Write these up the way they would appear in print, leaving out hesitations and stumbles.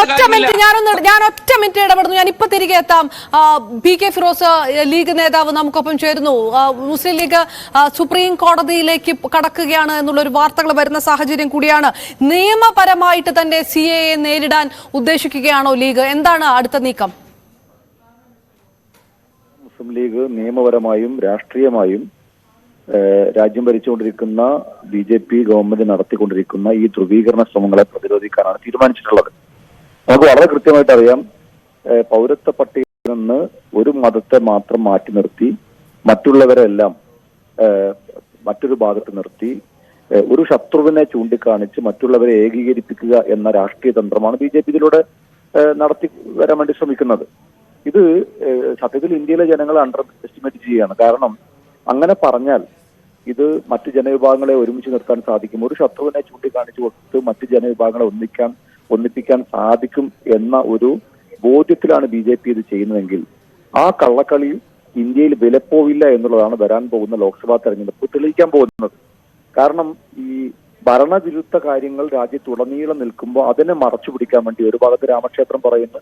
ഒറ്റ മിനിറ്റ് ഇടപെടുന്നു. ഞാൻ ഇപ്പൊ തിരികെ എത്താം. പി കെ ഫിറോസ് ലീഗ് നേതാവ് നമുക്കൊപ്പം ചേരുന്നു. മുസ്ലിം ലീഗ് സുപ്രീം കോടതിയിലേക്ക് കടക്കുകയാണ് എന്നുള്ളൊരു വാർത്തകൾ വരുന്ന സാഹചര്യം കൂടിയാണ്. നിയമപരമായിട്ട് തന്നെ CAA നേരിടാൻ ഉദ്ദേശിക്കുകയാണോ ലീഗ്? എന്താണ് അടുത്ത നീക്കം? മുസ്ലിം ലീഗ് നിയമപരമായും രാഷ്ട്രീയമായും രാജ്യം ഭരിച്ചുകൊണ്ടിരിക്കുന്ന BJP ഗവൺമെന്റ് നടത്തിക്കൊണ്ടിരിക്കുന്ന ഈ ധ്രുവീകരണ ശ്രമങ്ങളെ പ്രതിരോധിക്കാനാണ് തീരുമാനിച്ചിട്ടുള്ളത്. നമുക്ക് വളരെ കൃത്യമായിട്ട് അറിയാം, പൗരത്വ പട്ടികയിൽ നിന്ന് ഒരു മതത്തെ മാത്രം മാറ്റി നിർത്തി മറ്റുള്ളവരെല്ലാം മറ്റൊരു ഭാഗത്ത് നിർത്തി ഒരു ശത്രുവിനെ ചൂണ്ടിക്കാണിച്ച് മറ്റുള്ളവരെ ഏകീകരിപ്പിക്കുക എന്ന രാഷ്ട്രീയ തന്ത്രമാണ് BJP ഇതിലൂടെ നടത്തി വരാൻ വേണ്ടി ശ്രമിക്കുന്നത്. ഇത് സത്യത്തിൽ ഇന്ത്യയിലെ ജനങ്ങളെ അണ്ടർ എസ്റ്റിമേറ്റ് ചെയ്യുകയാണ്. കാരണം അങ്ങനെ പറഞ്ഞാൽ ഇത് മറ്റു ജനവിഭാഗങ്ങളെ ഒരുമിച്ച് നിർത്താൻ സാധിക്കും, ഒരു ശത്രുവിനെ ചൂണ്ടിക്കാണിച്ചു കൊടുത്ത് മറ്റു ജനവിഭാഗങ്ങളെ ഒന്നിപ്പിക്കാൻ സാധിക്കും എന്ന ഒരു ബോധ്യത്തിലാണ് BJP ഇത് ചെയ്യുന്നതെങ്കിൽ ആ കള്ളക്കളി ഇന്ത്യയിൽ വിലപ്പോവില്ല എന്നുള്ളതാണ് വരാൻ പോകുന്ന ലോക്സഭാ തെരഞ്ഞെടുപ്പ് തെളിയിക്കാൻ പോകുന്നത്. കാരണം ഈ ഭരണവിരുദ്ധ കാര്യങ്ങൾ രാജ്യത്തുടനീളം നിൽക്കുമ്പോൾ അതിനെ മറച്ചു പിടിക്കാൻ വേണ്ടി ഒരു ഭാഗത്ത് രാമക്ഷേത്രം പറയുന്നു.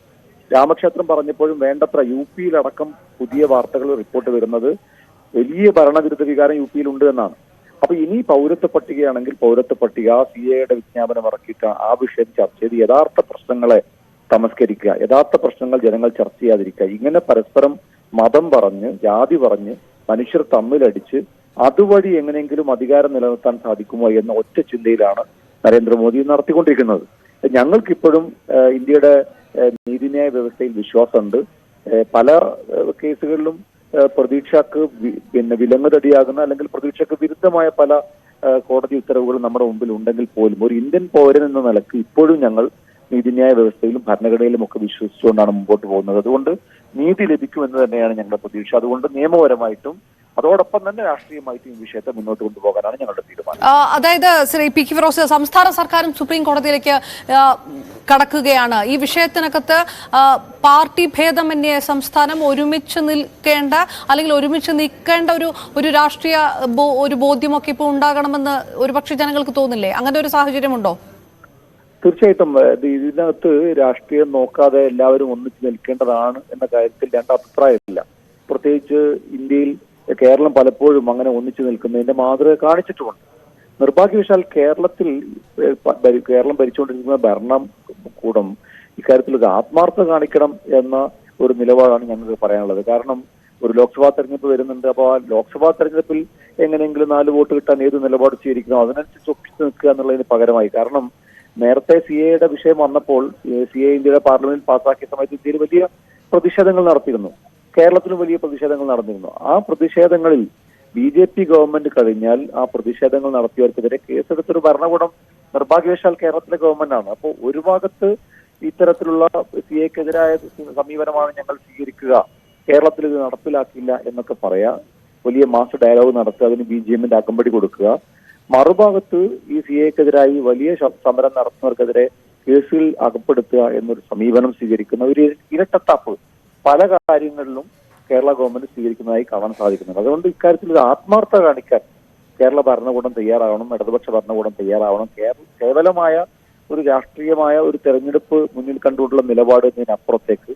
രാമക്ഷേത്രം പറഞ്ഞപ്പോഴും വേണ്ടത്ര UP-യിലടക്കം പുതിയ വാർത്തകൾ റിപ്പോർട്ട് വരുന്നത് വലിയ ഭരണവിരുദ്ധ വികാരം UP-യിൽ ഉണ്ട് എന്നാണ്. അപ്പൊ ഇനി പൗരത്വ പട്ടികയാണെങ്കിൽ പൗരത്വ പട്ടിക, CAA-യുടെ വിജ്ഞാപനം ഇറക്കിയിട്ട് ആ വിഷയം ചർച്ച ചെയ്ത് യഥാർത്ഥ പ്രശ്നങ്ങളെ തമസ്കരിക്കുക, യഥാർത്ഥ പ്രശ്നങ്ങൾ ജനങ്ങൾ ചർച്ച ചെയ്യാതിരിക്കുക, ഇങ്ങനെ പരസ്പരം മതം പറഞ്ഞ് ജാതി പറഞ്ഞ് മനുഷ്യർ തമ്മിലടിച്ച് അതുവഴി എങ്ങനെയെങ്കിലും അധികാരം നിലനിർത്താൻ സാധിക്കുമോ എന്ന ഒറ്റ ചിന്തയിലാണ് നരേന്ദ്രമോദി നടത്തിക്കൊണ്ടിരിക്കുന്നത്. ഞങ്ങൾക്കിപ്പോഴും ഇന്ത്യയുടെ നീതിന്യായ വ്യവസ്ഥയിൽ വിശ്വാസമുണ്ട്. പല കേസുകളിലും പ്രതീക്ഷക്ക് വിലങ്ങുതടിയാകുന്ന അല്ലെങ്കിൽ പ്രതീക്ഷക്ക് വിരുദ്ധമായ പല കോടതി ഉത്തരവുകളും നമ്മുടെ മുമ്പിൽ ഉണ്ടെങ്കിൽ പോലും ഒരു ഇന്ത്യൻ പൗരൻ എന്ന നിലക്ക് ഇപ്പോഴും ഞങ്ങൾ നീതിന്യായ വ്യവസ്ഥയിലും ഭരണഘടനയിലും ഒക്കെ വിശ്വസിച്ചുകൊണ്ടാണ് മുമ്പോട്ട് പോകുന്നത്. അതുകൊണ്ട് നീതി ലഭിക്കുമെന്ന് തന്നെയാണ് ഞങ്ങളുടെ പ്രതീക്ഷ. അതുകൊണ്ട് നിയമപരമായിട്ടും അതോടൊപ്പം തന്നെ രാഷ്ട്രീയമായിട്ടും ഈ വിഷയത്തെ മുന്നോട്ട് കൊണ്ടുപോകാനാണ് ഞങ്ങളുടെ തീരുമാനം. അതായത് ശ്രീ പി കെ ഫിറോസ്, സംസ്ഥാന സർക്കാരും സുപ്രീം കോടതിയിലേക്ക് കടക്കുകയാണ്. ഈ വിഷയത്തിനകത്ത് പാർട്ടി ഭേദമന്യേ സംസ്ഥാനം ഒരുമിച്ച് നിൽക്കേണ്ട അല്ലെങ്കിൽ ഒരുമിച്ച് നിൽക്കേണ്ട ഒരു രാഷ്ട്രീയ ഒരു ബോധ്യമൊക്കെ ഇപ്പോൾ ഉണ്ടാകണമെന്ന് ഒരുപക്ഷെ ജനങ്ങൾക്ക് തോന്നില്ലേ? അങ്ങനെ ഒരു സാഹചര്യമുണ്ടോ? തീർച്ചയായിട്ടും ഇതിനകത്ത് രാഷ്ട്രീയം നോക്കാതെ എല്ലാവരും ഒന്നിച്ച് നിൽക്കേണ്ടതാണ് എന്ന കാര്യത്തിൽ രണ്ട് അഭിപ്രായമില്ല. പ്രത്യേകിച്ച് ഇന്ത്യയിൽ കേരളം പലപ്പോഴും അങ്ങനെ ഒന്നിച്ചു നിൽക്കുന്നതിന്റെ മാതൃക കാണിച്ചിട്ടുമുണ്ട്. നിർഭാഗ്യവശാൽ കേരളം ഭരിച്ചുകൊണ്ടിരിക്കുന്ന ഭരണകൂടം ഇക്കാര്യത്തിൽ ഒരു ആത്മാർത്ഥത കാണിക്കണം എന്ന ഒരു നിലപാടാണ് ഞങ്ങൾക്ക് പറയാനുള്ളത്. കാരണം ഒരു ലോക്സഭാ തെരഞ്ഞെടുപ്പ് വരുന്നുണ്ട്. അപ്പോൾ ആ ലോക്സഭാ തെരഞ്ഞെടുപ്പിൽ എങ്ങനെയെങ്കിലും 4 വോട്ട് കിട്ടാൻ ഏത് നിലപാട് സ്വീകരിക്കണം അതിനനുസരിച്ച് ഒപ്പിച്ചു നിൽക്കുക എന്നുള്ളതിന് പകരമായി, കാരണം നേരത്തെ CAA-യുടെ വിഷയം വന്നപ്പോൾ CAA ഇന്ത്യയുടെ പാർലമെന്റിൽ പാസ്സാക്കിയ സമയത്ത് ഇന്ത്യയിൽ വലിയ പ്രതിഷേധങ്ങൾ നടത്തിയിരുന്നു. കേരളത്തിലും വലിയ പ്രതിഷേധങ്ങൾ നടന്നിരുന്നു. ആ പ്രതിഷേധങ്ങളിൽ BJP ഗവൺമെന്റ് കഴിഞ്ഞാൽ ആ പ്രതിഷേധങ്ങൾ നടത്തിയവർക്കെതിരെ കേസെടുത്തൊരു ഭരണകൂടം നിർഭാഗ്യവശാൽ കേരളത്തിലെ ഗവൺമെന്റാണ്. അപ്പോൾ ഒരു ഭാഗത്ത് ഇത്തരത്തിലുള്ള CAA-ക്കെതിരായ സമീപനമാണ് ഞങ്ങൾ സ്വീകരിക്കുക, കേരളത്തിൽ ഇത് നടപ്പിലാക്കില്ല എന്നൊക്കെ പറയാ, വലിയ മാസ് ഡയലോഗ് നടത്തുക, അതിന് BGM-ന്റെ അകമ്പടി കൊടുക്കുക. മറുഭാഗത്ത് ഈ CAA-ക്കെതിരായി വലിയ സമരം നടത്തുന്നവർക്കെതിരെ കേസിൽ അകപ്പെടുത്തുക എന്നൊരു സമീപനം സ്വീകരിക്കുന്ന ഒരു ഇരട്ടത്താപ്പ് പല കാര്യങ്ങളിലും കേരള ഗവൺമെന്റ് സ്വീകരിക്കുന്നതായി കാണാൻ സാധിക്കുന്നുണ്ട്. അതുകൊണ്ട് ഇക്കാര്യത്തിൽ ഒരു ആത്മാർത്ഥത കാണിക്കാൻ കേരള ഭരണകൂടം തയ്യാറാവണം, ഇടതുപക്ഷ ഭരണകൂടം തയ്യാറാവണം. കേവലമായ ഒരു രാഷ്ട്രീയമായ ഒരു തെരഞ്ഞെടുപ്പ് മുന്നിൽ കണ്ടുകൊണ്ടുള്ള നിലപാട് എന്നതിനപ്പുറത്തേക്ക്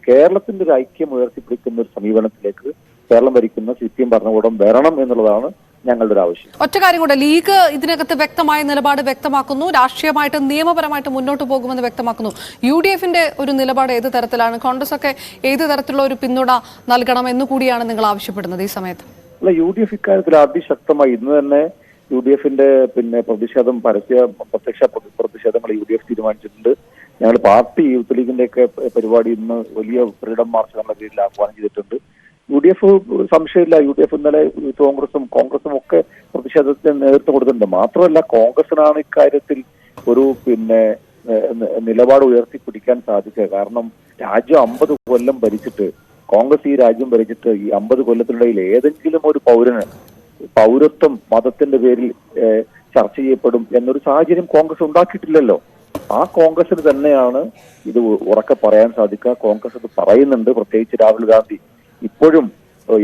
കേരളത്തിന്റെ ഒരു ഐക്യം ഉയർത്തിപ്പിടിക്കുന്ന ഒരു സമീപനത്തിലേക്ക് കേരളം ഭരിക്കുന്ന CPM ഭരണകൂടം വരണം എന്നുള്ളതാണ് ഞങ്ങളുടെ ഒരു ആവശ്യം. ഒറ്റ കാര്യം കൂടെ, ലീഗ് ഇതിനകത്ത് വ്യക്തമായ നിലപാട് വ്യക്തമാക്കുന്നു, രാഷ്ട്രീയമായിട്ട് നിയമപരമായിട്ട് മുന്നോട്ട് പോകുമെന്ന് വ്യക്തമാക്കുന്നു. UDF-ന്റെ ഒരു നിലപാട് ഏത് തരത്തിലാണ്? കോൺഗ്രസ് ഒക്കെ ഏത് തരത്തിലുള്ള ഒരു പിന്തുണ നൽകണം എന്ന് കൂടിയാണ് നിങ്ങൾ ആവശ്യപ്പെടുന്നത് ഈ സമയത്ത്? അല്ല, UDF ഇക്കാര്യത്തിൽ അതിശക്തമായി ഇന്ന് തന്നെ UDF-ന്റെ പ്രത്യക്ഷ പ്രതിഷേധങ്ങൾ UDF തീരുമാനിച്ചിട്ടുണ്ട്. ഞങ്ങൾ പാർട്ടി യൂത്ത് ലീഗിന്റെ ഒക്കെ പരിപാടി ഇന്ന് വലിയ ഫ്രീഡം മാർച്ച് നമ്മുടെ പേരിൽ ആഹ്വാനം ചെയ്തിട്ടുണ്ട്. UDF സംശയമില്ല, UDF ഇന്നലെ കോൺഗ്രസും ഒക്കെ പ്രതിഷേധത്തിന് നേതൃത്വം കൊടുത്തിട്ടുണ്ട്. മാത്രമല്ല, കോൺഗ്രസിനാണ് ഇക്കാര്യത്തിൽ ഒരു നിലപാട് ഉയർത്തിപ്പിടിക്കാൻ സാധിക്കുക. കാരണം രാജ്യം 50 കൊല്ലം ഭരിച്ചിട്ട്, കോൺഗ്രസ് ഈ രാജ്യം ഭരിച്ചിട്ട് ഈ 50 കൊല്ലത്തിനിടയിൽ ഏതെങ്കിലും ഒരു പൗരന് പൗരത്വം മതത്തിന്റെ പേരിൽ ചർച്ച ചെയ്യപ്പെടും എന്നൊരു സാഹചര്യം കോൺഗ്രസ് ഉണ്ടാക്കിയിട്ടില്ലല്ലോ. ആ കോൺഗ്രസിന് തന്നെയാണ് ഇത് ഉറക്കെ പറയാൻ സാധിക്കുക. കോൺഗ്രസ് ഇത് പറയുന്നുണ്ട്. പ്രത്യേകിച്ച് രാഹുൽ ഗാന്ധി ഇപ്പോഴും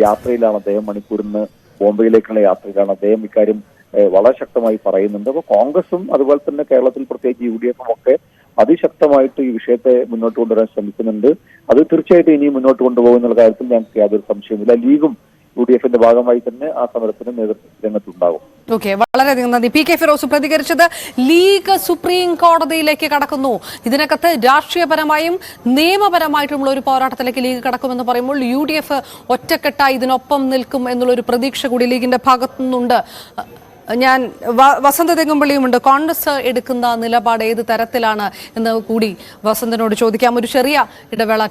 യാത്രയിലാണ്. അദ്ദേഹം മണിപ്പൂരിൽ നിന്ന് ബോംബെയിലേക്കുള്ള യാത്രയിലാണ്. അദ്ദേഹം ഇക്കാര്യം വളരെ ശക്തമായി പറയുന്നുണ്ട്. അപ്പോൾ കോൺഗ്രസും അതുപോലെ തന്നെ കേരളത്തിൽ പ്രത്യേകിച്ച് UDF-ഉം ഒക്കെ അതിശക്തമായിട്ട് ഈ വിഷയത്തെ മുന്നോട്ട് കൊണ്ടുവരാൻ ശ്രമിക്കുന്നുണ്ട്. അത് തീർച്ചയായിട്ടും ഇനിയും മുന്നോട്ട് കൊണ്ടുപോകുന്ന കാര്യത്തിൽ ഞങ്ങൾക്ക് യാതൊരു സംശയവുമില്ല. ലീഗും UDF-ന്റെ ഭാഗമായി തന്നെ ആ സമരത്തിന് രംഗത്തുണ്ടാകും. ഓക്കെ, വളരെയധികം നന്ദി. PK ഫിറോസ് പ്രതികരിച്ചത്. ലീഗ് സുപ്രീം കോടതിയിലേക്ക് കടക്കുന്നു. ഇതിനകത്ത് രാഷ്ട്രീയപരമായും നിയമപരമായിട്ടുള്ള ഒരു പോരാട്ടത്തിലേക്ക് ലീഗ് കടക്കുമെന്ന് പറയുമ്പോൾ UDF ഒറ്റക്കെട്ടായി ഇതിനൊപ്പം നിൽക്കും എന്നുള്ളൊരു പ്രതീക്ഷ കൂടി ലീഗിന്റെ ഭാഗത്തു നിന്നുണ്ട്. ഞാൻ വസന്ത തെങ്ങുംപള്ളിയുമുണ്ട്. കോൺഗ്രസ് എടുക്കുന്ന നിലപാട് ഏത് തരത്തിലാണ് എന്ന് കൂടി വസന്തനോട് ചോദിക്കാം. ഒരു ചെറിയ ഇടവേള